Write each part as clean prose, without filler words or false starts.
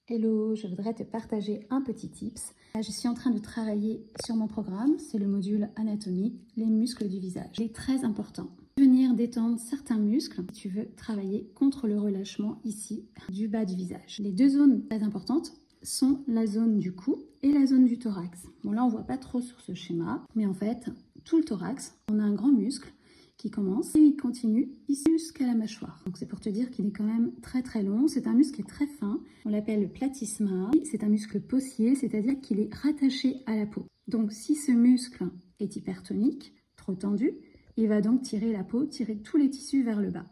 Hello, je voudrais te partager un petit tips. Je suis en train de travailler sur mon programme, c'est le module anatomie, les muscles du visage. Il est très important. Venir détendre certains muscles si tu veux travailler contre le relâchement ici du bas du visage. Les deux zones très importantes sont la zone du cou et la zone du thorax. Bon là on voit pas trop sur ce schéma, mais en fait tout le thorax, on a un grand muscle qui commence et il continue ici jusqu'à la mâchoire. Donc c'est pour te dire qu'il est quand même très très long. C'est un muscle qui est très fin. On l'appelle le platysma. C'est un muscle possier, c'est-à-dire qu'il est rattaché à la peau. Donc si ce muscle est hypertonique, trop tendu, il va donc tirer la peau, tirer tous les tissus vers le bas.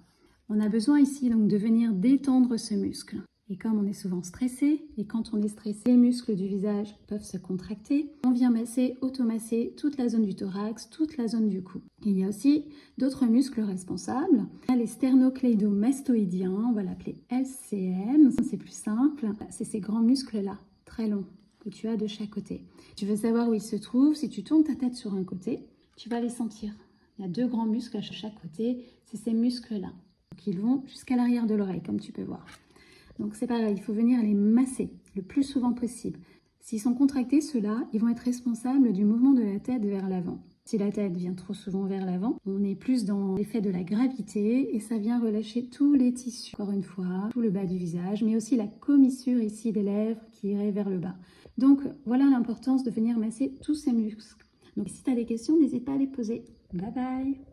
On a besoin ici donc de venir détendre ce muscle. Et comme on est souvent stressé, et quand on est stressé, les muscles du visage peuvent se contracter, on vient masser, automasser toute la zone du thorax, toute la zone du cou. Il y a aussi d'autres muscles responsables. Les sternocleidomastoïdiens, on va l'appeler LCM, c'est plus simple. C'est ces grands muscles-là, très longs, que tu as de chaque côté. Tu veux savoir où ils se trouvent, si tu tournes ta tête sur un côté, tu vas les sentir. Il y a deux grands muscles à chaque côté, c'est ces muscles-là. Donc ils vont jusqu'à l'arrière de l'oreille, comme tu peux voir. Donc c'est pareil, il faut venir les masser le plus souvent possible. S'ils sont contractés, ceux-là, ils vont être responsables du mouvement de la tête vers l'avant. Si la tête vient trop souvent vers l'avant, on est plus dans l'effet de la gravité et ça vient relâcher tous les tissus. Encore une fois, tout le bas du visage, mais aussi la commissure ici des lèvres qui irait vers le bas. Donc voilà l'importance de venir masser tous ces muscles. Donc si tu as des questions, n'hésite pas à les poser. Bye bye!